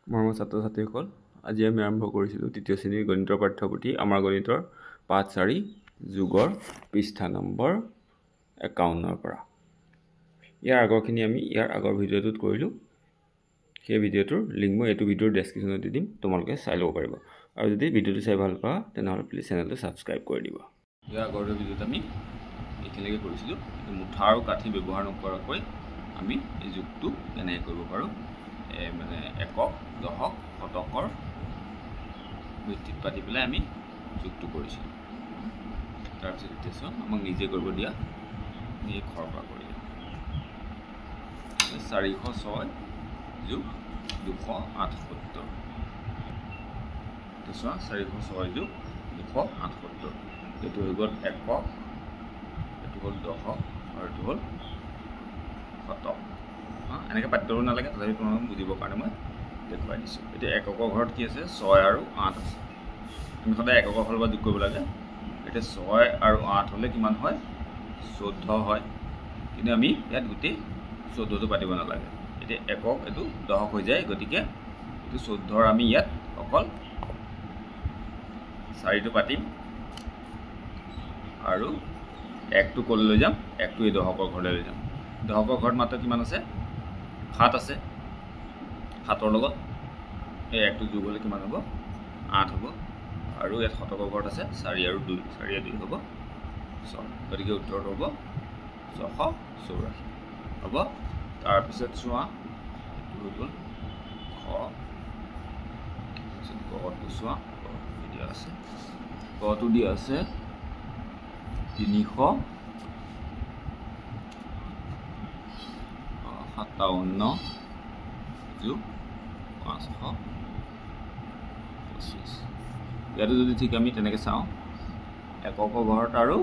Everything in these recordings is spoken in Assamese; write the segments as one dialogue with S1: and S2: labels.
S1: মৰমৰ ছাত্ৰ ছাত্ৰীসকল, আজি আমি আৰম্ভ কৰিছিলোঁ তৃতীয় শ্ৰেণীৰ গণিতৰ পাঠ্যপুথি আমাৰ গণিতৰ পাঠ 4 যোগৰ পৃষ্ঠা নম্বৰ 51 পৰা। ইয়াৰ আগৰখিনি আমি ইয়াৰ আগৰ ভিডিঅ'টোত কৰিলোঁ। সেই ভিডিঅ'টোৰ লিংক মই এইটো ভিডিঅ'ৰ ডেছক্ৰিপশ্যনত দি দিম, তোমালোকে চাই ল'ব পাৰিবা। আৰু যদি ভিডিঅ'টো চাই ভাল পোৱা তেনেহ'লে প্লিজ চেনেলটো ছাবস্ক্ৰাইব কৰি দিব। ইয়াৰ আগৰ ভিডিঅ'ত আমি এইখিনিলৈকে কৰিছিলোঁ। মুঠা আৰু কাঠি ব্যৱহাৰ নকৰাকৈ আমি এই যোগটো কেনেকৈ কৰিব পাৰোঁ, মানে একক, দশক, শতকৰ ভিত্তিত পাতি পেলাই আমি যোগটো কৰিছিলোঁ। তাৰপিছত এতিয়া চোৱা, আমাক নিজে কৰিব দিয়া, নিজে ঘৰৰ পৰা কৰি দিয়া। 406 যোগ 278। এতিয়া চোৱা, 406 যোগ 278। এইটো হৈ গ'ল একক, এইটো হ'ল দশক আৰু এইটো হ'ল শতক। এনেকৈ পাতি ল'ব নালাগে, তথাপি তোমালোকে বুজিবৰ কাৰণে মই দেখুৱাই দিছোঁ। এতিয়া এককৰ ঘৰত কি আছে? 6 আৰু 8 আছে। আমি সদায় এককৰ ঘৰৰ পৰা যোগ কৰিব লাগে। এতিয়া 6 আৰু 8 হ'লে কিমান হয়? 14 হয়। কিন্তু আমি ইয়াত গোটেই 14টো পাতিব নালাগে। এতিয়া একক এইটো দশক হৈ যায়, গতিকে এইটো 14ৰ আমি ইয়াত অকল 4টো পাতিম আৰু 1টো ক'লৈ লৈ যাম? 1টো এই দশকৰ ঘৰলৈ লৈ যাম। দশকৰ ঘৰত মাত্ৰ কিমান আছে? 7 আছে। 7ৰ লগত এই 1টো যোগ হ'লে কিমান হ'ব? 8 হ'ব। আৰু ইয়াত শতকৰ ঘৰত আছে 4 আৰু 2, 4 আৰু 2 হ'ব 6। গতিকে উত্তৰটো হ'ব 684 হ'ব। তাৰপিছত চোৱা, এইটো হৈ গ'ল খ। তাৰপিছত গটো চোৱা, গটো দিয়া আছে, গটো দিয়া আছে 357 যোগ 525। ইয়াতো যদি ঠিক আমি তেনেকৈ চাওঁ, এককৰ ঘৰত আৰু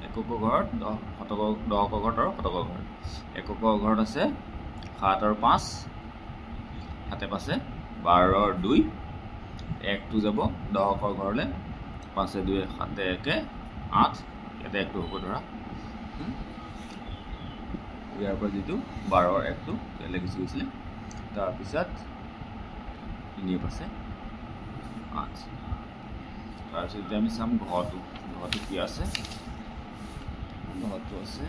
S1: এককৰ ঘৰত দশকৰ ঘৰত আৰু শতকৰ ঘৰত। এককৰ ঘৰত আছে 7 আৰু 5, 7 5 12 আৰু 2, 1টো যাব দশকৰ ঘৰলৈ, 5 2 7 1 8, ইয়াতে 1টো হ'ব ধৰা। ইয়াৰ পৰা যিটো 12ৰ 1টো ইয়ালৈ গুচি গৈছিলে। তাৰপিছত 3 5 8। তাৰপিছত এতিয়া আমি চাম ঘৰটো কি আছে। ঘৰটো আছে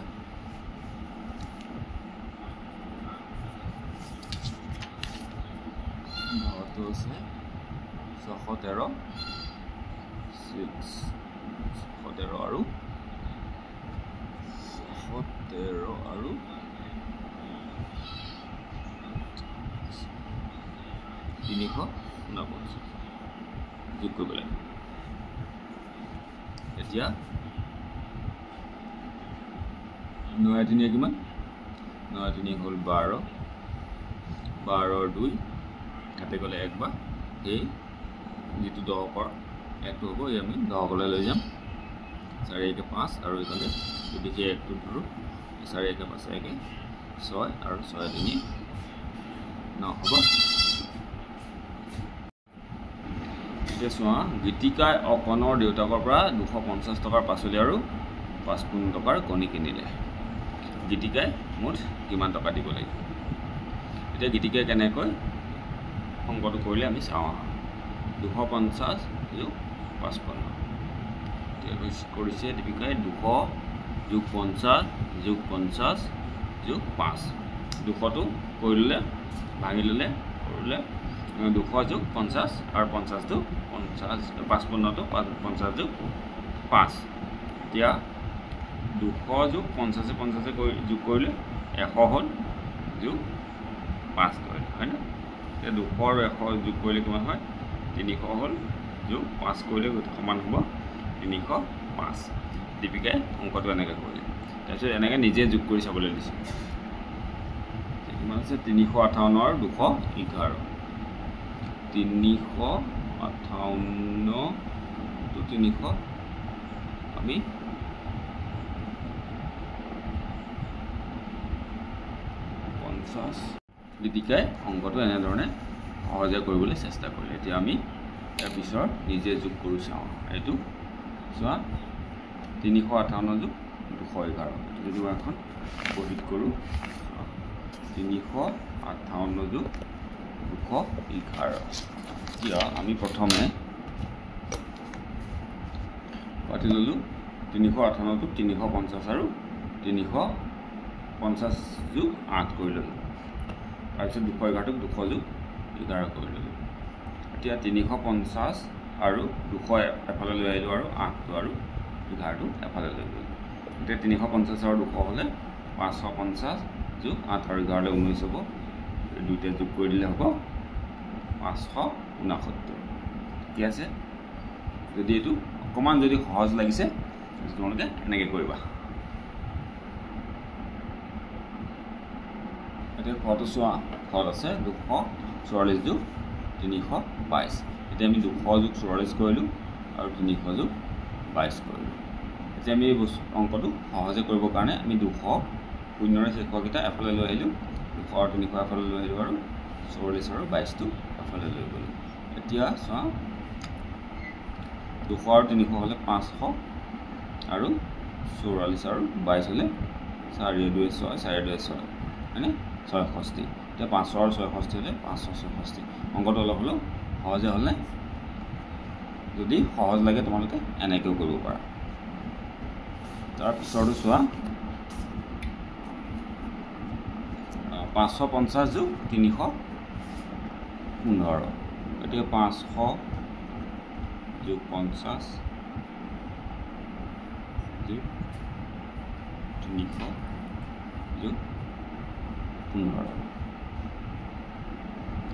S1: ঘৰটো আছে 613 আৰু 349 যোগ কৰিব লাগে। এতিয়া 9 3 কিমান? 9 3 হ'ল 12, 12ৰ 2 কাটি গ'লে 1 বা এই যিটো দশকৰ 1টো হ'ব, এই আমি দশকলৈ লৈ যাম। 4 1 5 আৰু এইফালে যদি সেই 1টো ধৰোঁ, 4 1 5 1 6 আৰু 6 3 9 হ'ব। এতিয়া চোৱা, গীতিকাই অকণৰ দেউতাকৰ পৰা 250 টকাৰ পাচলি আৰু 55 টকাৰ কণী কিনিলে। গীতিকাই মুঠ কিমান টকা দিব লাগিব? এতিয়া গীতিকাই কেনেকৈ অংকটো কৰিলে আমি চাওঁ। 250 যোগ 55। এতিয়া কৰিছে দীপিকাই 200 যোগ 50 যোগ 50 যোগ 5। 200টো কৰি ল'লে, ভাঙি ল'লে, কৰিলে 200 যোগ 50 আৰু 50টো 55টো 50 যোগ 5। এতিয়া 200 যোগ 50 কৰি যোগ কৰিলে 100 হ'ল, যোগ 5 কৰিলে, হয়নে? এতিয়া 200 আৰু 100 যোগ কৰিলে কিমান হয়? 300 হ'ল, যোগ 5 কৰিলে সমান হ'ব 305। দীপিকাই অংকটো এনেকৈ কৰিলে। তাৰপিছত এনেকৈ নিজে যোগ কৰি চাবলৈ দিছে। কিমান আছে? 358 আৰু 211। 358 300 আমি গীতিকাই অংকটো এনেধৰণে সহজে কৰিবলৈ চেষ্টা কৰিলে। এতিয়া আমি ইয়াৰ পিছৰ নিজে যোগ কৰি চাওঁ। এইটো চোৱা, 358 যোগ 211। যদি মই এখন বহীত কৰোঁ, 358 যোগ 211 এতিয়া আমি প্ৰথমে কাটি ললো 358 টো 350 আৰু 350 যোগ 8 কৰি ললো তাৰপিছত 211 টোক 200 যোগ 11 কৰি ললো এতিয়া 350 আৰু 200 এফালে লৈ আহিলো আৰু 8 টো আৰু 11 টো এফালে লৈ গলো এতিয়া 350 আৰু 200 হলে 550 যোগ 8 আৰু 11 লে 19 হ'ব দুইটা যোগ কৰি দিলে হ'ব 569 কি আছে যদি এটো অকমান যদি সহজ লাগিছে তোমালোকে এনেকৈ কৰিবা এতিয়া ফটো চোৱা ফল আছে 244 যোগ 322 এতিয়া আমি 200 যোগ 44 কৰিলো আৰু 300 যোগ 22 কৰিলো এতিয়া আমি এই অংকটো সহজে কৰিব কাৰণে আমি 200 শূন্যৰে শেষ হোৱা কিটা এফালে লৈ আহিলো 200 আৰু 300 এফালে লৈ আহিলো আৰু 44 আৰু 22 টো এফালে লৈ গলো এতিয়া চোৱা 200 আৰু 300 হলে 500 আৰু 44 আৰু 22 হলে 426 426 মানে 66 এতিয়া 500 আৰু 66 হলে 566 অংকটো অলপ হলো সহজে হলে যদি সহজ লাগে তোমালোকে এনেকৈ কৰিব পাৰা তাৰ পিছৰটো চোৱা 550 যোগ 315 এতিয়া 500 যোগ 50 যোগ 300 যোগ 15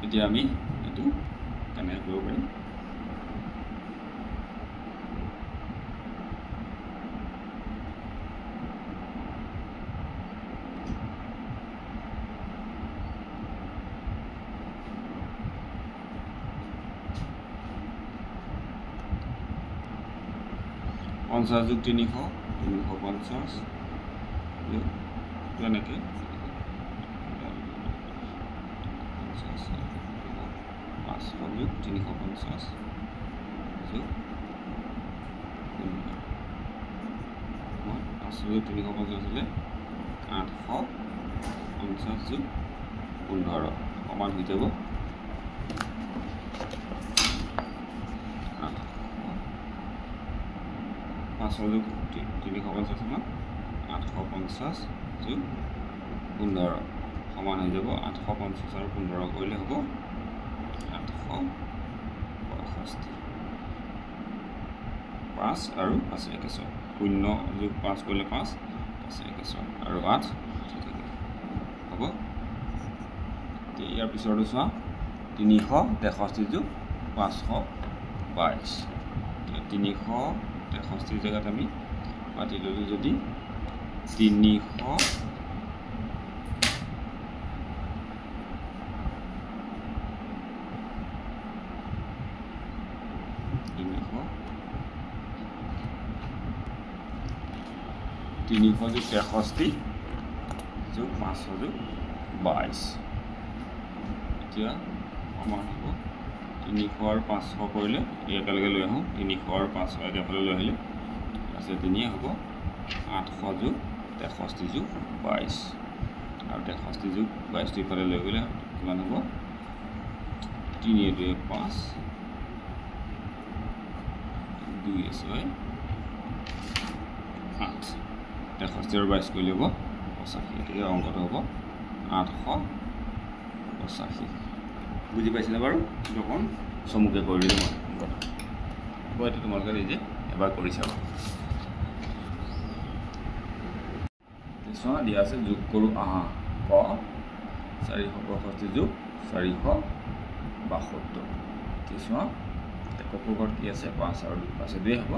S1: এতিয়া আমি এটো কেনেকৈ কৰিব পাৰিম পঞ্চাশ যোগ 300 350 যোগ এনেকে 500 যোগ 350 যোগ 500 যোগ 350 হলে 850 যোগ 15 সমান হৈ যাব 500 যোগ 350 সমান 850 যোগ 15 সমান হৈ যাব 850 আৰু 15 কৰিলে হ'ব 865 5 আৰু 5 একে 6 0 যোগ 5 কৰিলে 5 5 একে 6 আৰু 8 হ'ব ইয়াৰ পিছৰটো চোৱা 363 যোগ 522 363 জেগাত আমি পাতি ললো যদি 300 যোগ 63 যোগ 500 যোগ 22 এতিয়া সমান হ'ব 300 আৰু 500 কৰিলে একেলগে লৈ আহোঁ 300 আৰু 500 একেফালে লৈ আহিলে আছে 3 হ'ব 800 যোগ 63 যোগ 22 আৰু 63 যোগ 22 টো ইফালে লৈ গ'লে কিমান হ'ব 3 2 5 2 6 8 63 আৰু 22 কৰিলে হ'ব 85 এতিয়া অংকটো হ'ব 885 বুজি পাইছেনে বাৰু যখন চমুকে কৰি দিলে মই এইটো তোমালোকে নিজে এবাৰ কৰি চাবা চোৱা দিয়া আছে যোগ কৰোঁ আহা ক 465 যোগ 472 চোৱা এককৰ ঘৰত কি আছে 5 আৰু 2 2 হ'ব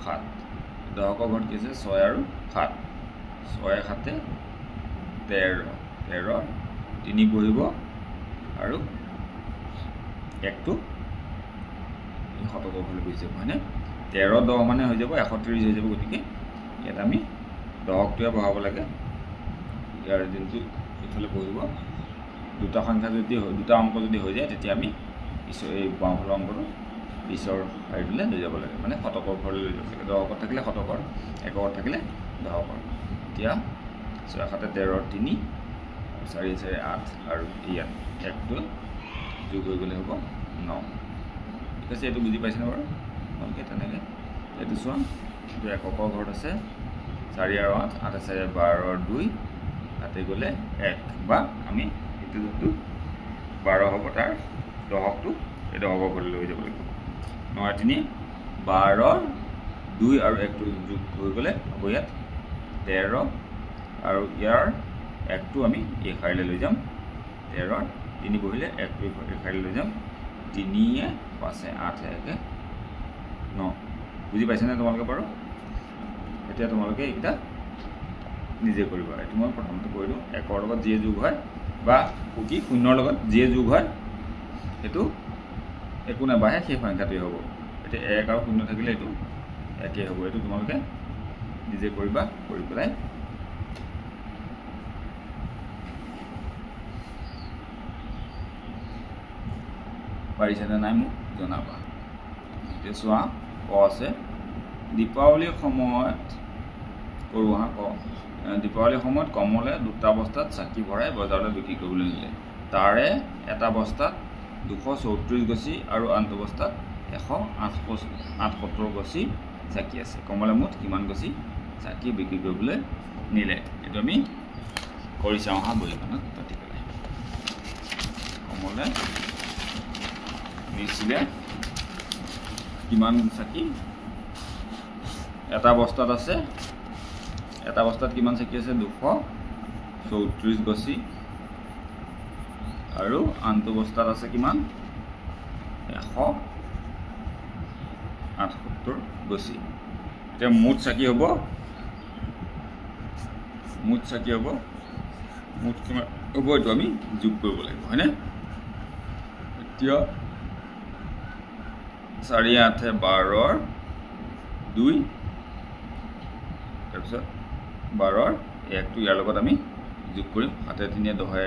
S1: 7 দহকৰ ঘৰত কি আছে 6 আৰু 7 6 7 13 13 3 বহিব আৰু একটো শতকৰ ঘৰলৈ গুচি যাব হয়নে 13 10 মানে হৈ যাব 130 হৈ যাব গতিকে ইয়াত আমি 10টোৱে বহাব লাগে ইয়াৰ যোনটো ইফালে বহিব দুটা সংখ্যা যদি দুটা অংক যদি হৈ যায় তেতিয়া আমি এই বাওঁফালৰ অংকটো পিছৰ সাইডলৈ লৈ যাব লাগে মানে শতকৰ ঘৰলৈ লৈ যাব লাগে 10ত থাকিলে শতকৰ এককত থাকিলে দহকৰ এতিয়া 6 7 13 3 4 4 8 আৰু ইয়াত 1টো যোগ হৈ গ'লে হ'ব 9 ঠিক আছে এইটো বুজি পাইছেনে বাৰু তোমালোকে তেনেকৈ এইটো চোৱা এইটো এককৰ ঘৰত আছে 4 আৰু 8 8 4 12 আৰু 2 তাতে গ'লে 1 বা আমি এইটো যোনটো 12 হ'ব তাৰ দশকটো এই দশকৰ ঘৰলৈ লৈ যাব লাগিব 9 3 12 2 আৰু 1টো যোগ হৈ গ'লে হ'ব ইয়াত 13 আৰু ইয়াৰ 1টো আমি এই শাৰীলৈ লৈ যাম 13 3 বহিলে 1টো এই শাৰীলৈ লৈ যাম 3 5 8 1 9 বুজি পাইছেনে তোমালোকে বাৰু এতিয়া তোমালোকে এইকেইটা নিজে কৰিবা এইটো মই প্ৰথমতে কৈ দিওঁ 1ৰ লগত যিয়ে যোগ হয় বা কি 0ৰ লগত যিয়ে যোগ হয় সেইটো একো নাবাঢ়ে সেই সংখ্যাটোৱে হ'ব এতিয়া 1 আৰু 0 থাকিলে এইটো একেই হ'ব এইটো তোমালোকে নিজে কৰিবা কৰি পেলাই পাৰিছেনে নাই মোক জনাবা এতিয়া চোৱা ক আছে দীপাৱলীৰ সময়ত কৰোঁ হা ক দীপাৱলীৰ সময়ত কমলে দুটা বস্তাত চাকি ভৰাই বজাৰলৈ বিক্ৰী কৰিবলৈ নিলে তাৰে এটা বস্তাত 234 গছি আৰু আনটো বস্তাত 178 গছি চাকি আছে কমলে মুঠ কিমান গছি চাকি বিক্ৰী কৰিবলৈ নিলে এইটো আমি কৰি চাওঁ হা বহিখনত পাতি পেলাই কমলে নিছিলে কিমান চাকি এটা বস্তাত আছে এটা বস্তাত কিমান চাকি আছে 234 গছি আৰু আনটো বস্তাত আছে কিমান 178 গছি এতিয়া মুঠ চাকি হ'ব মুঠ কিমান হ'ব এইটো আমি যোগ কৰিব লাগিব হয়নে এতিয়া 4 8 12 2 তাৰপিছত 12 1টো ইয়াৰ লগত আমি যোগ কৰিম 7 3 10 1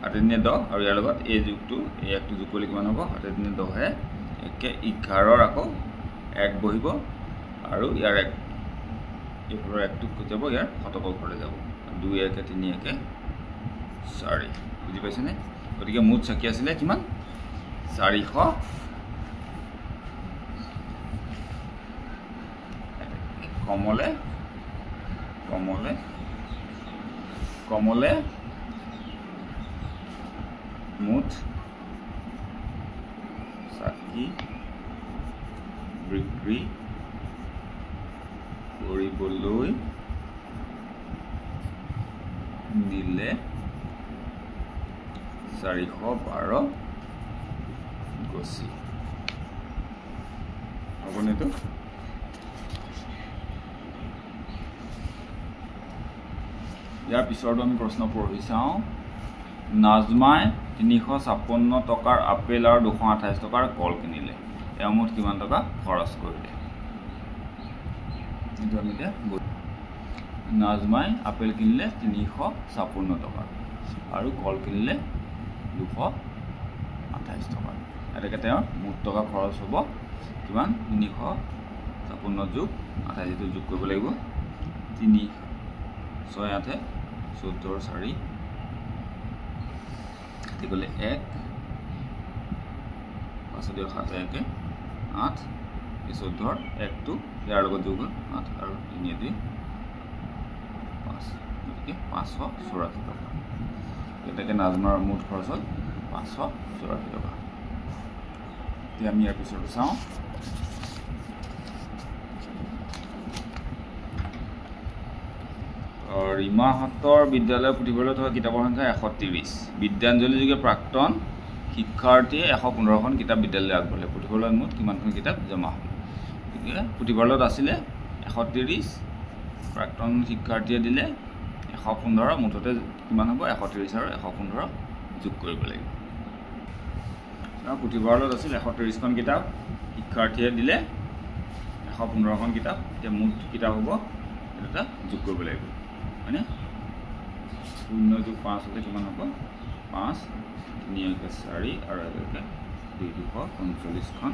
S1: 8 3 10 আৰু ইয়াৰ লগত এই যোগটো এই 1টো যোগ কৰিলে কিমান হ'ব 7 3 10 1 11 আকৌ 1 বহিব আৰু ইয়াৰ 1 এইফালৰ 1টো যাব ইয়াৰ শতকৰ ঘৰলৈ যাব 2 1 3 1 4 বুজি পাইছেনে গতিকে মুঠ চাকি আছিলে কিমান 400 কমলে মুঠ চাকি বিক্ৰী কৰিবলৈ নিলে 412 গছি হ'বনেতো ইয়াৰ পিছৰটো আমি প্ৰশ্ন পঢ়ি চাওঁ নাজমাই 356 টকাৰ আপেল আৰু 228 টকাৰ কল কিনিলে এয়া মুঠ কিমান টকা খৰচ কৰিলে এইটো আমি এতিয়া নাজমাই আপেল কিনিলে 356 টকা আৰু কল কিনিলে 228 টকা এটাকে তেওঁৰ মুঠ টকা খৰচ হ'ব কিমান 356 যোগ 28 যোগ কৰিব লাগিব 3 6 8 14 4 গ'লে 1 5 7 1 8 14 1টো ইয়াৰ লগত যোগ হ'ল 8 আৰু 3 2 5 গতিকে 584 টকা এটাকে নাজমাৰ মুঠ খৰচ হ'ল 584 টকা এতিয়া আমি ইয়াৰ পিছতো চাওঁ ৰীমাহঁতৰ বিদ্যালয়ৰ পুথিভঁৰালত থকা কিতাপৰ সংখ্যা 130 বিদ্যাঞ্জলি যোগে প্ৰাক্তন শিক্ষাৰ্থীয়ে 115খন কিতাপ বিদ্যালয়লৈ আগবঢ়ালে পুথিভঁৰালত মুঠ কিমানখন কিতাপ জমা হ'ল গতিকে পুথিভঁৰালত আছিলে 130 প্ৰাক্তন শিক্ষাৰ্থীয়ে দিলে 115 মুঠতে কিমান হ'ব 130 আৰু 115 যোগ কৰিব লাগিব পুথিভঁৰালত আছিল 130খন কিতাপ শিক্ষাৰ্থীয়ে দিলে 115খন কিতাপ এতিয়া মুঠ কিতাপ হ'ব এটা যোগ কৰিব লাগিব হয়নে 0 যোগ 5 হ'লে কিমান হ'ব 5 3 1 4 আৰু 1 239খন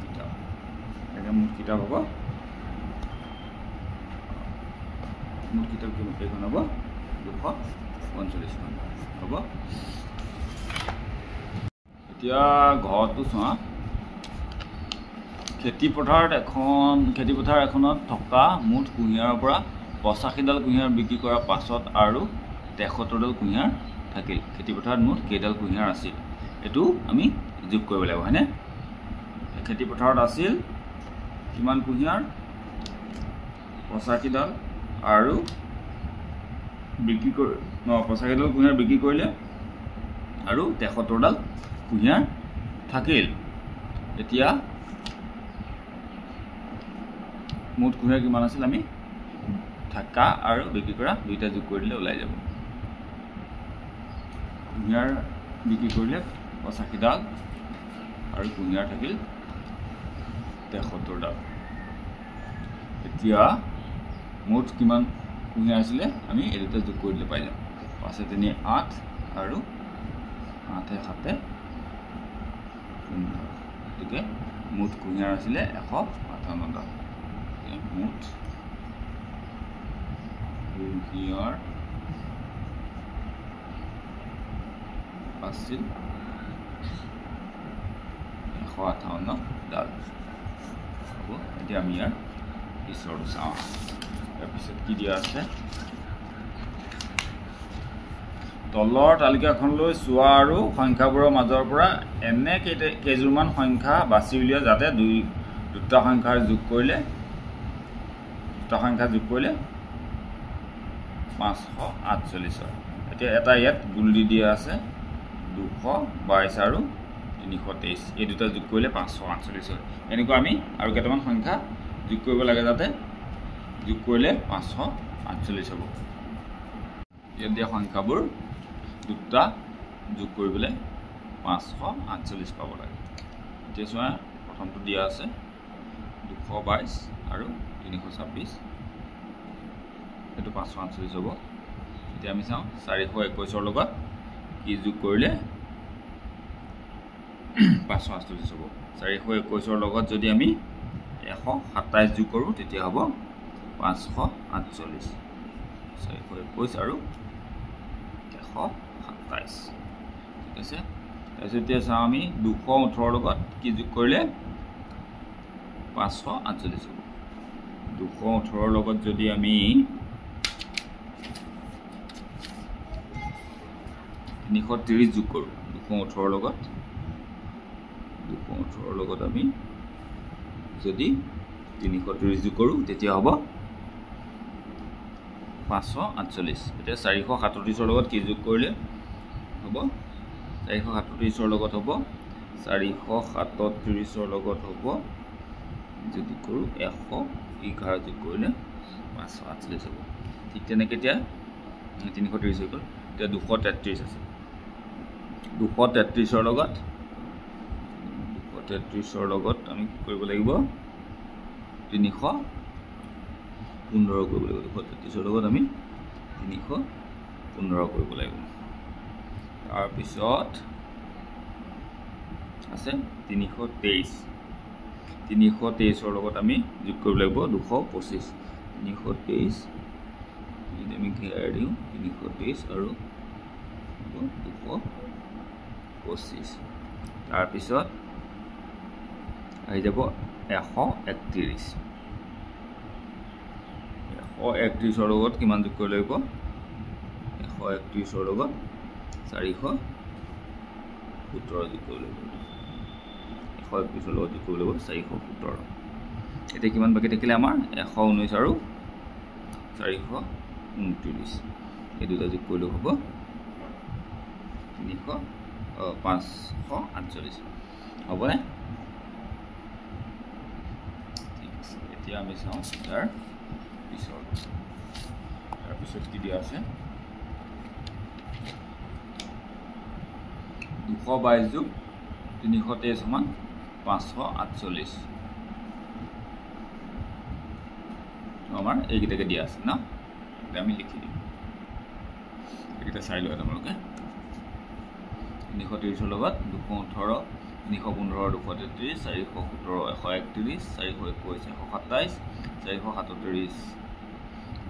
S1: কিতাপ এতিয়া মুঠ কিতাপ হ'ব মুঠ কিতাপ কেইখন হ'ব 239 45 মান হ'ব এতিয়া ঘৰটো চোৱা খেতি পথাৰ এখনত থকা মুঠ কুঁহিয়াৰৰ পৰা 85ডাল কুঁহিয়াৰ বিক্ৰী কৰাৰ পাছত আৰু 73ডাল কুঁহিয়াৰ থাকিল খেতি পথাৰত মুঠ কেইডাল কুঁহিয়াৰ আছিল এটো আমি যোগ কৰিব লাগিব হয়নে খেতি পথাৰত আছিল কিমান কুঁহিয়াৰ 85ডাল আৰু বিক্ৰী কৰি 85ডাল কুঁহিয়াৰ বিক্ৰী কৰিলে আৰু 73ডাল কুঁহিয়াৰ থাকিল এতিয়া মুঠ কুঁহিয়াৰ কিমান আছিল আমি থাকা আৰু বিক্ৰী কৰা দুইটা যোগ কৰিলে ওলাই যাব কুঁহিয়াৰ বিক্ৰী কৰিলে 85ডাল আৰু কুঁহিয়াৰ থাকিল 73ডাল এতিয়া মুঠ কিমান কুঁহিয়াৰ আছিলে আমি এই দুটা যোগ কৰি দিলে পাই যাম 5 3 8 আৰু 8 7 15 গতিকে মুঠ কুঁহিয়াৰ আছিলে 158ডাল মুঠ কুঁহিয়াৰ আছিল 158ডাল হ'ব এতিয়া আমি ইয়াৰ পিছৰটো চাওঁ তাৰপিছত কি দিয়া আছে তলৰ তালিকাখনলৈ চোৱা আৰু সংখ্যাবোৰৰ মাজৰ পৰা এনে কেইজোৰমান সংখ্যা বাছি উলিওৱা যাতে দুটা সংখ্যাৰ যোগ কৰিলে 548 হয় এতিয়া এটা ইয়াত গুল দি দিয়া আছে 222 আৰু 323 এই দুটা যোগ কৰিলে 548 হয় এনেকুৱা আমি আৰু কেইটামান সংখ্যা যোগ কৰিব লাগে যাতে যোগ কৰিলে 548 হ'ব ইয়াত দিয়া সংখ্যাবোৰ দুটা যোগ কৰিবলৈ 548 পাব লাগে এতিয়া চোৱা প্ৰথমটো দিয়া আছে 222 আৰু 326 এটো 548 হ'ব এতিয়া আমি চাওঁ 421 ৰ লগত কি যোগ কৰিলে 548 হ'ব 421 ৰ লগত যদি আমি 127 যোগ কৰো তেতিয়া হ'ব 548 421 আৰু 127 ঠিক আছে তাৰপিছত এতিয়া চাওঁ আমি 218 ৰ লগত কি যোগ কৰিলে 548 হ'ব 218 ৰ লগত যদি আমি 330 যোগ কৰো 218 ৰ লগত আমি যদি 330 যোগ কৰো তেতিয়া হ'ব 548 এতিয়া 437 ৰ লগত কি যোগ কৰিলে হ'ব 437 ৰ লগত হ'ব 437 ৰ লগত হ'ব যদি কৰো 111 যোগ কৰিলে 548 হ'ব ঠিক তেনেকৈ এতিয়া 330 হৈ গ'ল এতিয়া 233 আছে 233 ৰ লগত আমি কি কৰিব লাগিব 315 কৰিব লাগিব 233 ৰ লগত আমি 315 কৰিব লাগিব তাৰ পিছত আছে 323 ৰ লগত আমি যোগ কৰিব লাগিব 225 323 যদি আমি ঘেৰাই দিওঁ 323 আৰু 225 তাৰ পিছত আহি যাব 131 ৰ লগত কিমান যোগ কৰিব লাগিব 131 ৰ লগত 417 যোগ কৰিব লাগিব 131 ৰ লগত যোগ কৰিব লাগিব 417 এতিয়া কিমান বাকি থাকিলে আমাৰ 119 আৰু 429 এই দুটা যোগ কৰিলে হ'ব 548 হ'বনে ঠিক আছে এতিয়া আমি চাওঁ তাৰ পিছত কি দিয়া আছে 222 যোগ 323 সমান 548 আমাৰ এইকেইটাকে দিয়া আছে না আমি লিখি দিম এইকেইটা চাই লোৱা তোমালোকে 330 ৰ লগত 218 315 233 417 131 421 127 437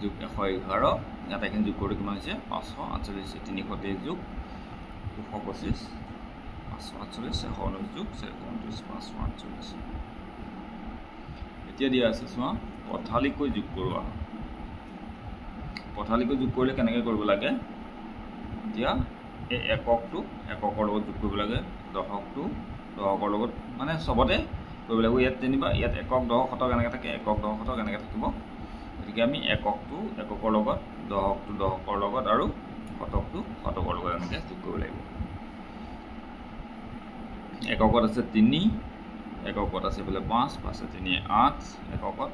S1: যোগ 111 ইয়াত এখানে যোগ কৰোঁ কিমান হৈছে 548 323 যোগ 225 548 119 যোগ 429 548 এতিয়া দিয়া আছে চোৱা পথালিকৈ যোগ কৰোৱা পথালিকৈ যোগ কৰিলে কেনেকৈ কৰিব লাগে এতিয়া এই এককটো এককৰ লগত যোগ কৰিব লাগে দশকটো দশকৰ লগত মানে সবতে কৰিব লাগিব ইয়াত যেনিবা ইয়াত একক দশক শতক এনেকৈ থাকে একক দশক শতক এনেকৈ থাকিব গতিকে আমি এককটো এককৰ লগত দশকটো দশকৰ লগত আৰু শতকটো শতকৰ লগত এনেকৈ যোগ কৰিব লাগিব এককত আছে 3 এককত আছে বলে 5 5 3 8 এককত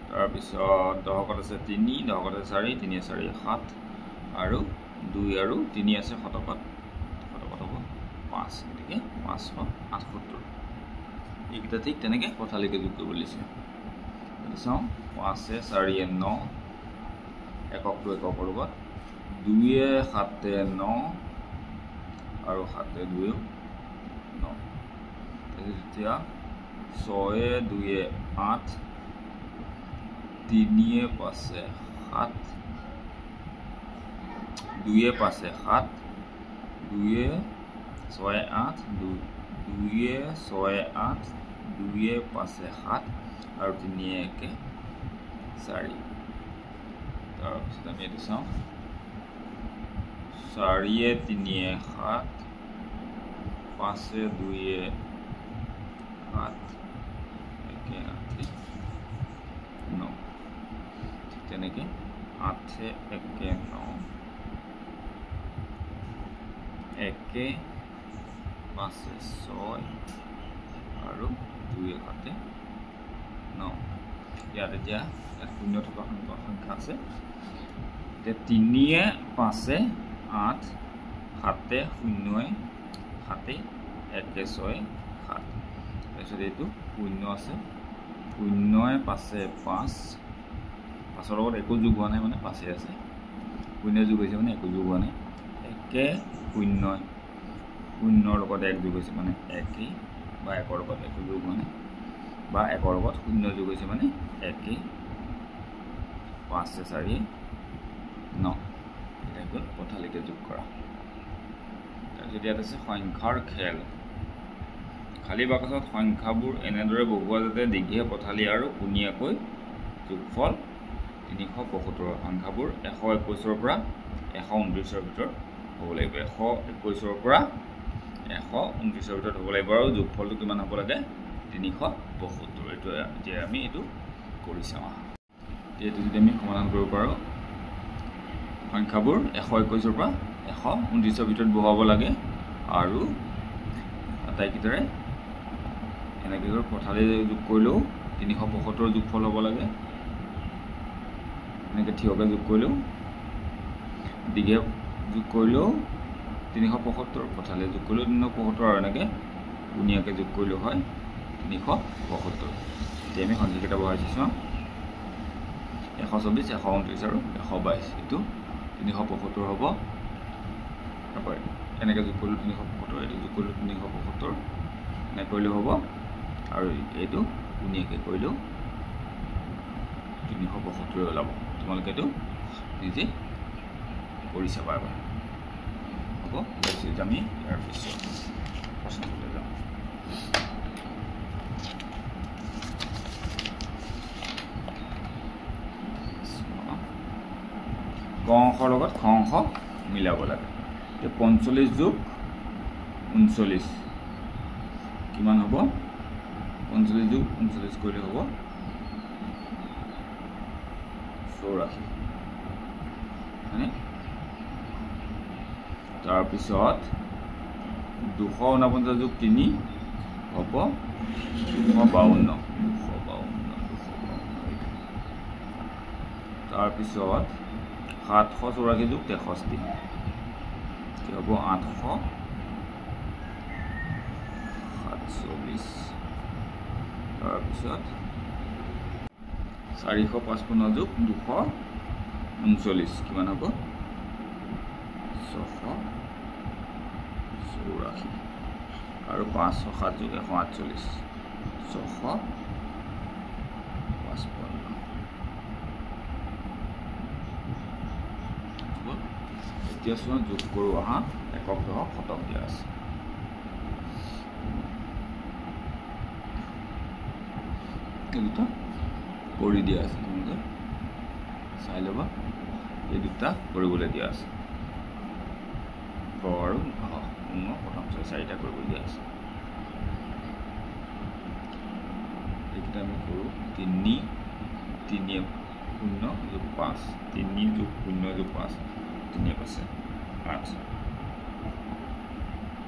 S1: তাৰ পিছত দশকত আছে 3 দশকত আছে 4 3 4 7 আৰু 2 আৰু 3 আছে শতকত শতকত হ'ব 5 গতিকে 578 এইটা ঠিক তেনেকৈ পথালিকৈ যোগ কৰিব লাগিছে চাওঁ 5 4 9 এককটো এককৰ লগত 2 7 9 আৰু 7 2 9 এতিয়া 6 2 8 3 5 7 2 5 7 2 6 8 2 6 8 2 5 7 আৰু 3 1 4 তাৰপিছত আমি এইটো চাওঁ 4 3 7 5 2 7 1 8 9 তেনেকৈ 8 1 9 1 5 6 আৰু 2 7 9 ইয়াত এতিয়া শূন্য থকা সংখ্যা আছে এতিয়া 3 5 8 7 0 7 1 6 7 তাৰপিছত এইটো শূন্য আছে 0 5 5 5ৰ লগত একো যোগ হোৱা নাই মানে 5 আছে 0 যোগ হৈছে মানে একো যোগ হোৱা নাই 1 0 0ৰ লগত 1 যোগ হৈছে মানে 1 বা 1ৰ লগত একো যোগ হোৱা নাই বা 1ৰ লগত 0 যোগ হৈছে মানে 1 5 4 9 এটা গ'ল পথালিকৈ যোগ কৰা তাৰপিছত ইয়াত আছে সংখ্যাৰ খেল খালী বাকচত সংখ্যাবোৰ এনেদৰে বহুৱা যাতে দীঘে পথালি আৰু কোণীয়াকৈ যোগফল 375 সংখ্যাবোৰ 121ৰ পৰা 129ৰ ভিতৰত হ'ব লাগিব 121ৰ পৰা 129ৰ ভিতৰত হ'ব লাগিব আৰু যোগফলটো কিমান হ'ব লাগে 375 এইটো এতিয়া আমি এইটো কৰি চাওঁ এইটো যদি আমি সমাধান কৰিব পাৰোঁ সংখ্যাবোৰ 121ৰ পৰা 129ৰ ভিতৰত বহাব লাগে আৰু আটাইকেইটাৰে এনেকৈ পথালি যোগ কৰিলেও 375 যোগফল হ'ব লাগে এনেকৈ থিয়কৈ যোগ কৰিলেও দীঘে যোগ কৰিলেও 375 পথালি যোগ কৰিলেও 375 আৰু এনেকৈ কোণীয়াকৈ যোগ কৰিলেও হয় 375 এতিয়া আমি সংখ্যাকেইটা বহাইছোঁ চাওঁ 124 129 আৰু 122 এইটো 375 হ'ব তাৰপৰা এনেকৈ যোগ কৰিলেও 375 এইটো যোগ কৰিলেও 375 এনেকৈ কৰিলেও হ'ব আৰু এইটো কোণীয়াকৈ কৰিলেও 375 ওলাব তোমালোকে এইটো নিজে কৰি চাবা এবাৰ হ'ব তাৰপিছত আমি ইয়াৰ পিছত প্ৰশ্নলৈ যাওঁ ক অংশৰ লগত খ অংশ মিলাব লাগে 45 যোগ 39 কিমান হ'ব 45 যোগ 39 কৰিলে হ'ব 84 হয়নে তাৰপিছত 249 যোগ 3 হ'ব 252 তাৰপিছত 784 যোগ 63 কি হ'ব 847 তাৰপিছত 455 যোগ 239 কিমান হ'ব 684 আৰু 507 যোগ 148 655 5 এতিয়া চোৱা যোগ কৰোঁ আহা একক দশক শতক দিয়া আছে এই দুটা কৰি দিয়া আছে তোমালোকে চাই ল'বা এই দুটা কৰিবলৈ দিয়া আছে গ আৰু প্ৰথম চাৰিটা কৰিব দিয়া আছে এইকেইটা আমি কৰোঁ 3 3 0 যোগ 5 3 যোগ 0 যোগ 5 3 আছে 8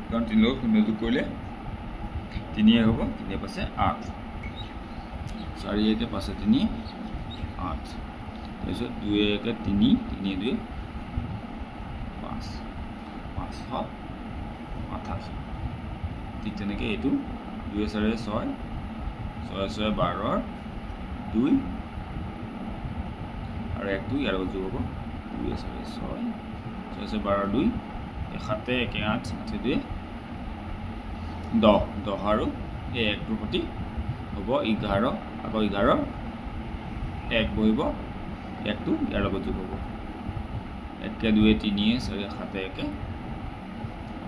S1: কাৰণ 3 লগত 0 যোগ কৰিলে 3 হ'ব 3 আছে 8 4 একে 5 3 8 তাৰপিছত 2 একে 3 3 2 5 528 ঠিক তেনেকৈ এইটো 2 4 6 6 6 12 2 আৰু 1 2 ইয়াৰ যোগ হ'ব 2 4 6 6 12 2 7 1 8 8 2 10 10 আৰু এই 1টোৰ প্ৰতি হ'ব 11 আকৌ 11 1 বহিব 1 2 ইয়াৰ লগত যোগ হ'ব 1 2 3 4 7 1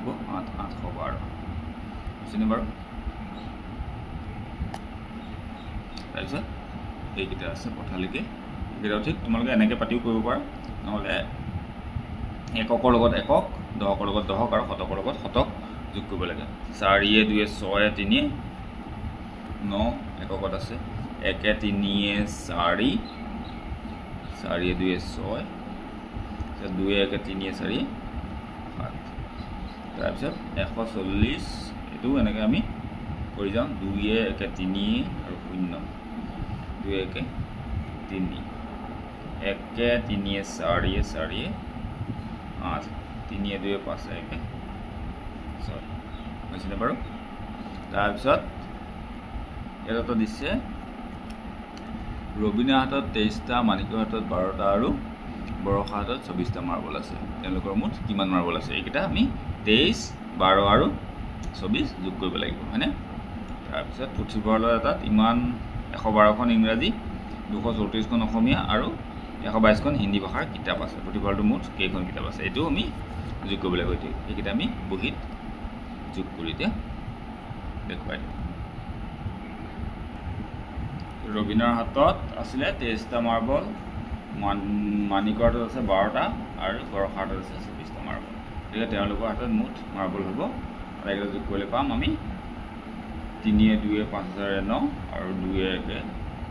S1: হ'ব 8 812 বুজিছেনে বাৰু তাৰপিছত এইকেইটা আছে পথালিকে এইকেইটাও ঠিক তোমালোকে এনেকৈ পাতিও কৰিব পাৰা নহ'লে এককৰ লগত একক দশকৰ লগত দশক আৰু শতকৰ লগত শতক যোগ কৰিব লাগে 4 2 6 3 9 এককত আছে 1 3 4 4 2 6 2 1 3 4 7 তাৰপিছত 140 এইটো এনেকৈ আমি কৰি যাওঁ 2 1 3 আৰু 0 2 1 3 1 3 4 4 8 3 2 5 1 6 বুজিছেনে বাৰু তাৰপিছত এটা দিছে ৰবিনৰ হাতত 23টা মানিকৰ হাতত 12টা আৰু বৰষা হাতত 24টা মাৰ্বল আছে তেওঁলোকৰ মুঠ কিমান মাৰ্বল আছে এইকেইটা আমি 23 12 আৰু 24 যোগ কৰিব লাগিব হয়নে তাৰপিছত পুথিভঁৰালৰ এটাত ইমান 112খন ইংৰাজী 234খন অসমীয়া আৰু 122খন হিন্দী ভাষাৰ কিতাপ আছে পুথিভঁৰালটো মুঠ কেইখন কিতাপ আছে এইটো আমি যোগ কৰিব লাগিব এইকেইটা আমি বহীত যোগ কৰি দিয়া দেখুৱাই দিম ৰবিনৰ হাতত আছিলে 23টা মাৰ্বল মানিকৰ হাতত আছে 12টা আৰু বৰষাৰ হাতত আছে 24টা মাৰ্বল গতিকে তেওঁলোকৰ হাতত মুঠ মাৰ্বল হ'ব আৰু এইকেইটা যোগ কৰিলে পাম আমি 3 2 5009 আৰু 2 1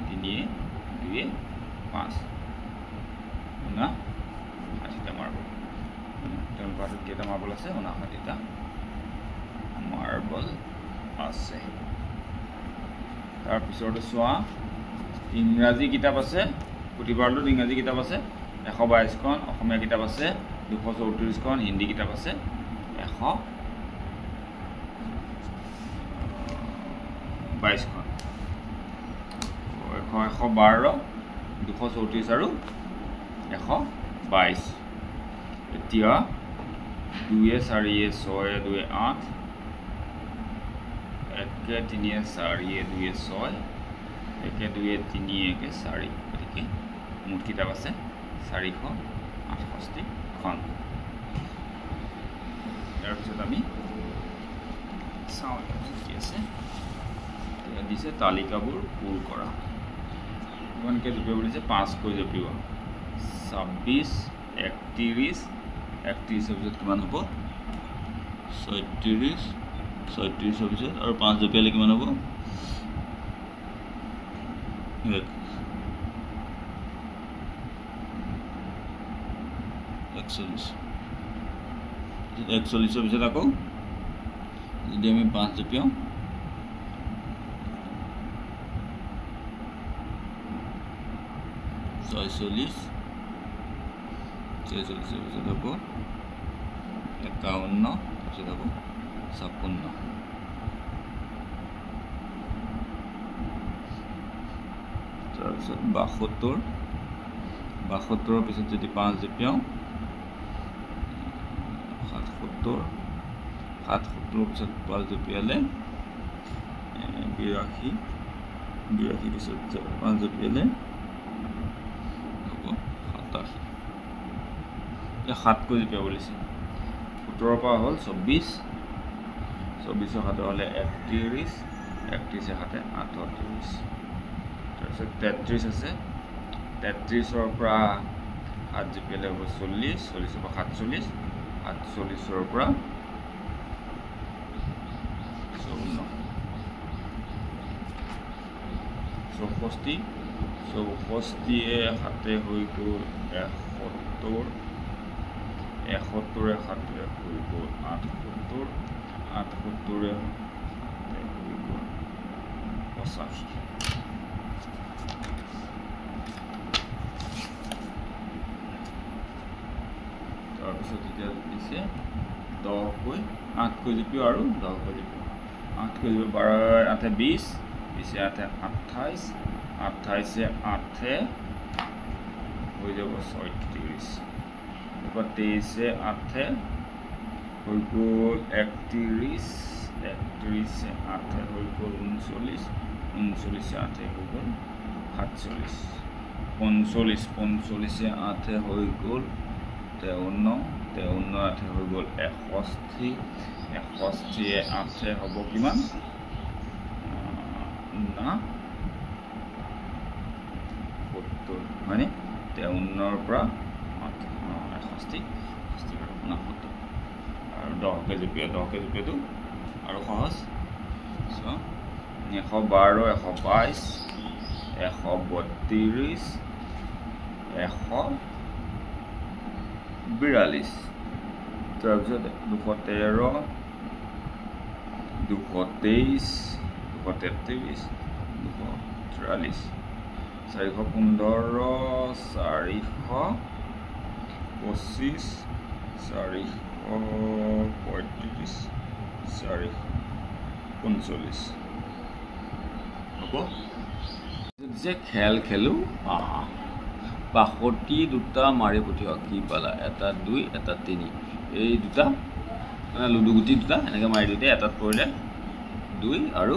S1: 3 2 5 না 60টা মাৰ্বল তেওঁলোকৰ হাতত কেইটা মাৰ্বল আছে 59টা মাৰ্বল আছে তাৰপিছতে চোৱা ইংৰাজী কিতাপ আছে পুথিভঁৰালটোত ইংৰাজী কিতাপ আছে 122খন অসমীয়া কিতাপ আছে 234খন হিন্দী কিতাপ আছে 122খন 112 234 আৰু 122 এতিয়া 2 4 6 2 8 1 3 4 2 6 1 2 3 1 4 গতিকে মুঠ কিতাপ আছে 468খন তাৰপিছত আমি চাওঁ কি আছে দিছে তালিকাবোৰ পূৰ কৰা ইমানকৈ জপিয়াব দিছে 5কৈ জপিওৱা 26 31 31ৰ পিছত কিমান হ'ব 36 36ৰ পিছত আৰু 5 জপিয়ালে কিমান হ'ব 41 41ৰ পিছত আকৌ যদি আমি 5 জপিয়াওঁ 46 46ৰ পিছত হ'ব 51 তাৰপিছত হ'ব 56 তাৰপিছত 72 72ৰ পিছত যদি 5 জপিয়াওঁ 77 77ৰ পিছত 5 জপিয়ালে 82 82 পিছত 5 জপিয়ালে হ'ব 87 এতিয়া 7 কৈ জপিয়াব বুলিছে 17 পৰা হ'ল 24 24 7 হ'লে 31 31 7 38 তাৰপিছত 33 আছে 33 পৰা 7 জপিয়ালে হ'ব 40 40 পৰা 47 48 পৰা 64 64 7 হৈ গ'ল 71 71 7 হৈ গ'ল 78 78 হৈ গ'ল 85 তাৰপিছত এতিয়া দিছে 10 কৈ 8 কৈ জপিও আৰু 10 কৈ জপিও 8 কৈ জপিও 12 8 20 20 8 28 28 8 হৈ যাব 36 এবার 23 8 হৈ গ'ল 31 31 8 হৈ গ'ল 39 39 8 হৈ গ'ল 47 45 45 8 হৈ গ'ল 53 53 8 হৈ গ'ল 61 61 8 হ'ব কিমান না 70 হয়নে 53 পৰা 61 আৰু 10 কে জপিয়াটো আৰু সহজ 112 122 132 142 তাৰপিছত 213 223 233 244 415 425 435 439 হ'ব যে খেল খেলো আহা 62 দুটা মাৰি পঠিওৱা কি পালা এটা 2 এটা 3 এই দুটা মানে লুডু গুটি দুটা এনেকৈ মাৰি দিতে এটাত পৰিলে 2 আৰু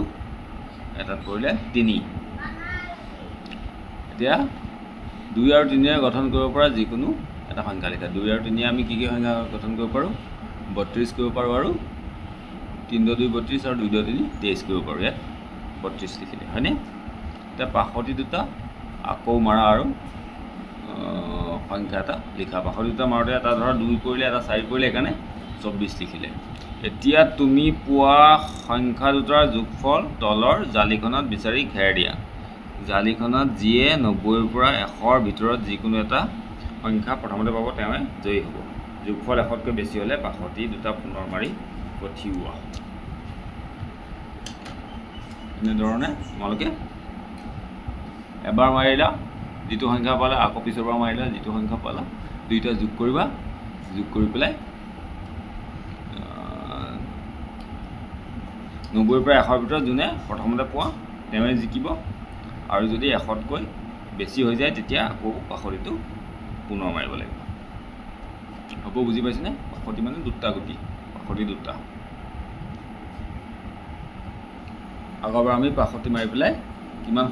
S1: এটাত পৰিলে 3 এতিয়া 2 আৰু 3 এ গঠন কৰিব পৰা যিকোনো এটা সংখ্যা লিখা 2 আৰু 3 আমি কি সংখ্যা গঠন কৰিব পাৰো 32 কৰিব পাৰো আৰু 3 2 32 আৰু 2 3 23 কৰিব পাৰো ইয়াত 32 লিখিলে হয়নে এটা 65 দুটা আকৌ মাৰা আৰু সংখ্যা এটা লিখা 65 দুটা মাৰোতে এটা ধৰা 2 পৰিলে এটা 4 পৰিলে এখানে 24 লিখিলে এতিয়া তুমি পোৱা সংখ্যা দুটাৰ যোগফল তলৰ জালিখনত বিচাৰি ঘেৰ দিয়া জালিখনত যিয়ে 90 ৰ পৰা 100 ৰ ভিতৰত যিকোনো এটা সংখ্যা প্ৰথমতে পাব তেৱে জয়ী হ'ব যোগফল 100 কৈ বেছি হলে 65 দুটা পুনৰ মাৰি পঠিওৱা এনে ধৰণে তোমালোকে এবাৰ মাৰিলা যিটো সংখ্যা পালা আকৌ পিছৰবাৰ মাৰিলা যিটো সংখ্যা পালা দুইটা যোগ কৰিবা যোগ কৰি পেলাই 90 ৰ পৰা 100 ৰ ভিতৰত যোনে প্ৰথমতে পোৱা তেৱে জিকিব আৰু যদি 100 কৈ বেছি হৈ যায় তেতিয়া আকৌ 65টো পুনৰ মাৰিব লাগিব হ'ব বুজি পাইছনে 65 মানে দুটা গুটি 65 দুটা আগৰবাৰ আমি 65 মাৰি পেলাই কিমান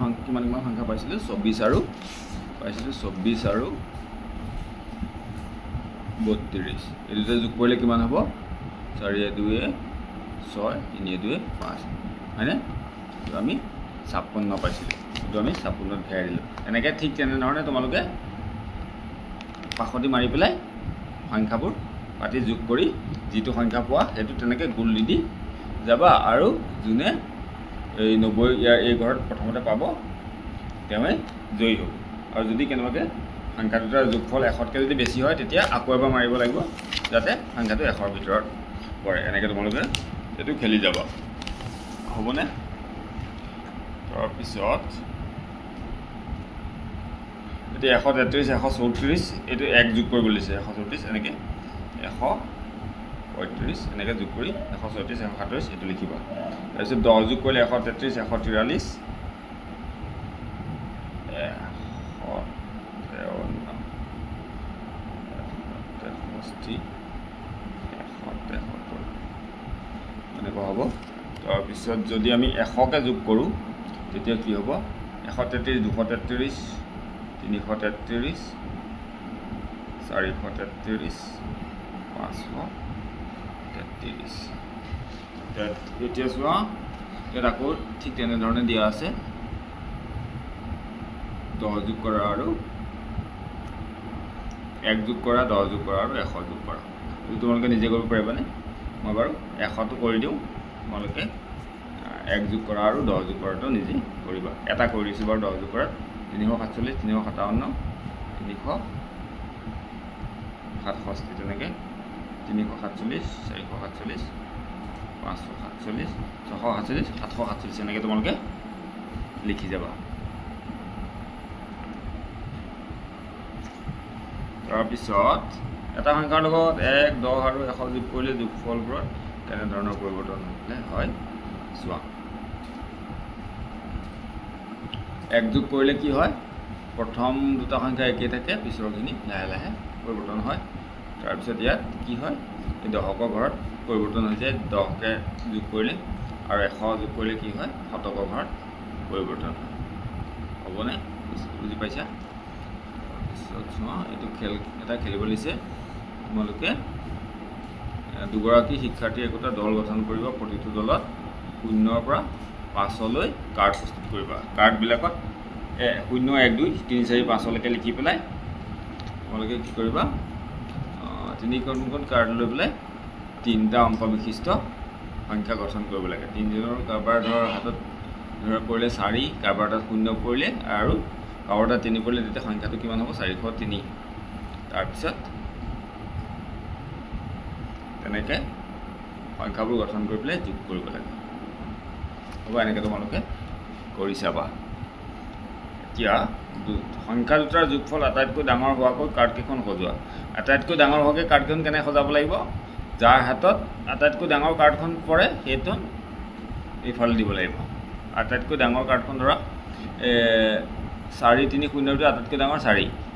S1: সংখ্যা পাইছিলো 24 আৰু 32 এই দুটা যোগ কৰিলে কিমান হ'ব 4 2 6 3 2 5 হয়নে তো আমি 56 পাইছিলো তো আমি 56ত ঘেৰাই দিলো এনেকৈ ঠিক তেনে ধৰণে তোমালোকে 65 মাৰি পেলাই সংখ্যাবোৰ পাতি যোগ কৰি যিটো সংখ্যা পোৱা সেইটো তেনেকৈ গুণ দি যাবা আৰু যোনে এই 90 ইয়াৰ এই ঘৰত প্ৰথমতে পাব তেৱে জয়ী হ'ব আৰু যদি কেনেবাকৈ সংখ্যা দুটাৰ যোগফল 100 কৈ যদি বেছি হয় তেতিয়া আকৌ এবাৰ মাৰিব লাগিব যাতে সংখ্যাটো 100 ৰ ভিতৰত পৰে এনেকৈ তোমালোকে এইটো খেলি যাবা হ'বনে তাৰপিছত এতিয়া 133 134 এইটো এক যোগ কৰিব দিছে 134 এনেকৈ 135 এনেকৈ যোগ কৰি 134 137 এইটো লিখিবা তাৰপিছত 10 যোগ কৰিলে 133 143 এনেকুৱা হ'ব তাৰপিছত যদি আমি 100কে যোগ কৰোঁ তেতিয়া কি হ'ব 133 233 333 433 533 এতিয়া চোৱা ইয়াত আকৌ ঠিক তেনেধৰণে দিয়া আছে 10 যোগ কৰা আৰু 1 যোগ কৰা 10 যোগ কৰা আৰু 100 যোগ কৰা তোমালোকে নিজে কৰিব পাৰিবানে মই বাৰু 100টো কৰি দিওঁ তোমালোকে 1 যোগ কৰা আৰু 10 যোগ কৰাটো নিজে কৰিবা এটা কৰি দিছোঁ বাৰু 10 যোগ কৰা 347 357 367 তেনেকৈ 347 447 547 647 747 এনেকৈ তোমালোকে লিখি যাবা তাৰপিছত এটা সংখ্যাৰ লগত 1 10 আৰু 100 যোগ কৰিলে যোগফলবোৰত কেনেধৰণৰ পৰিৱৰ্তন হয় চোৱা 1 যোগ কৰিলে কি হয় প্ৰথম দুটা সংখ্যা একেই থাকে পিছৰখিনি লাহে লাহে পৰিৱৰ্তন হয় তাৰপিছত ইয়াত কি হয় এই 10কৰ ঘৰত পৰিৱৰ্তন হৈ যায় 10কে যোগ কৰিলে আৰু 100 যোগ কৰিলে কি হয় 100কৰ ঘৰত পৰিৱৰ্তন হয় হ'বনে বুজি পাইছা তাৰপিছত চোৱা এইটো খেল এটা খেলিব দিছে তোমালোকে দুগৰাকী শিক্ষাৰ্থীয়ে একোটা দল গঠন কৰিব প্ৰতিটো দলত 0ৰ পৰা 5লৈ কাৰ্ড প্ৰস্তুত কৰিবা কাৰ্ডবিলাকত 0 1 2 3 4 5লৈকে লিখি পেলাই তোমালোকে কি কৰিবা তিনিখন কাৰ্ড লৈ পেলাই 3টা অংক বিশিষ্ট সংখ্যা গঠন কৰিব লাগে তিনিজনৰ কাৰোবাৰ ধৰ হাতত ধৰা পৰিলে 4 কাৰোবাৰ তাত 0 পৰিলে আৰু কাৰোবাৰ তাত 3 পৰিলে তেতিয়া সংখ্যাটো কিমান হ'ব 403 তাৰপিছত তেনেকৈ সংখ্যাবোৰ গঠন কৰি পেলাই যোগ কৰিব লাগে হ'ব এনেকৈ তোমালোকে কৰি চাবা এতিয়া সংখ্যা দুটাৰ যোগফল আটাইতকৈ ডাঙৰ হোৱাকৈ কাৰ্ডকেইখন সজোৱা আটাইতকৈ ডাঙৰ হোৱাকৈ কাৰ্ডকেইখন কেনে সজাব লাগিব যাৰ হাতত আটাইতকৈ ডাঙৰ কাৰ্ডখন পৰে সেইটো এইফালে দিব লাগিব আটাইতকৈ ডাঙৰ কাৰ্ডখন ধৰা 4 3 0টো আটাইতকৈ ডাঙৰ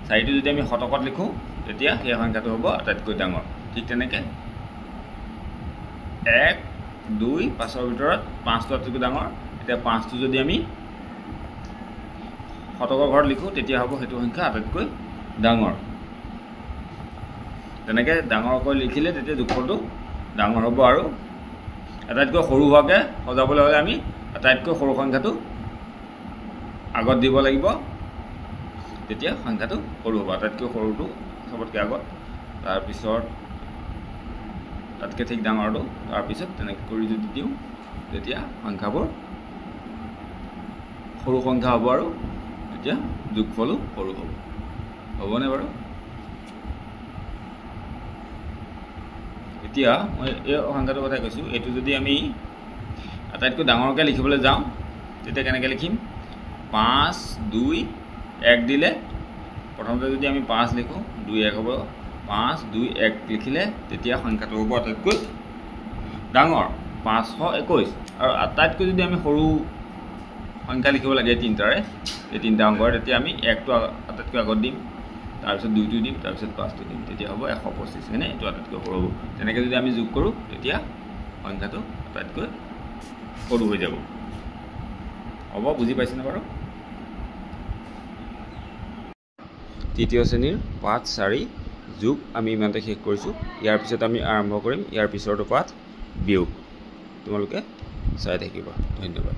S1: 4টো যদি আমি শতকত লিখোঁ তেতিয়া সেই সংখ্যাটো হ'ব আটাইতকৈ ডাঙৰ ঠিক তেনেকৈ 1 2 5ৰ ভিতৰত 5টো আটাইতকৈ ডাঙৰ এতিয়া 5টো যদি আমি শতকৰ ঘৰত লিখোঁ তেতিয়া হ'ব সেইটো সংখ্যা আটাইতকৈ ডাঙৰ তেনেকৈ ডাঙৰকৈ লিখিলে তেতিয়া যোগফলটো ডাঙৰ হ'ব আৰু আটাইতকৈ সৰু হোৱাকৈ সজাবলৈ হ'লে আমি আটাইতকৈ সৰু সংখ্যাটো আগত দিব লাগিব তেতিয়া সংখ্যাটো সৰু হ'ব আটাইতকৈ সৰুটো চবতকৈ আগত তাৰপিছত তাতকৈ ঠিক ডাঙৰটো তাৰপিছত তেনেকৈ কৰি যদি দিওঁ তেতিয়া সংখ্যাবোৰ সৰু সংখ্যা হ'ব আৰু তেতিয়া যোগফলো সৰু হ'ব হ'বনে বাৰু এতিয়া মই এই সংখ্যাটোৰ কথা কৈছোঁ এইটো যদি আমি আটাইতকৈ ডাঙৰকৈ লিখিবলৈ যাওঁ তেতিয়া কেনেকৈ লিখিম 5 2 1 দিলে প্ৰথমতে যদি আমি 5 লিখোঁ 2 1 হ'ব 5 2 1 লিখিলে তেতিয়া সংখ্যাটো হ'ব আটাইতকৈ ডাঙৰ 521 আৰু আটাইতকৈ যদি আমি সৰু সংখ্যা লিখিব লাগে তিনিটাৰে এই তিনিটা অংকৰ তেতিয়া আমি 1টো আটাইতকৈ আগত দিম তাৰপিছত 2টো দিম তাৰপিছত 5টো দিম তেতিয়া হ'ব 125 হয়নে এইটো আটাইতকৈ সৰু হ'ব তেনেকৈ যদি আমি যোগ কৰোঁ তেতিয়া সংখ্যাটো আটাইতকৈ সৰু হৈ যাব হ'ব বুজি পাইছেনে বাৰু তৃতীয় শ্ৰেণীৰ পাঠ 4 যোগ আমি ইমানতে শেষ কৰিছোঁ ইয়াৰ পিছত আমি আৰম্ভ কৰিম ইয়াৰ পিছৰটো পাঠ বিয়োগ তোমালোকে চাই থাকিবা ধন্যবাদ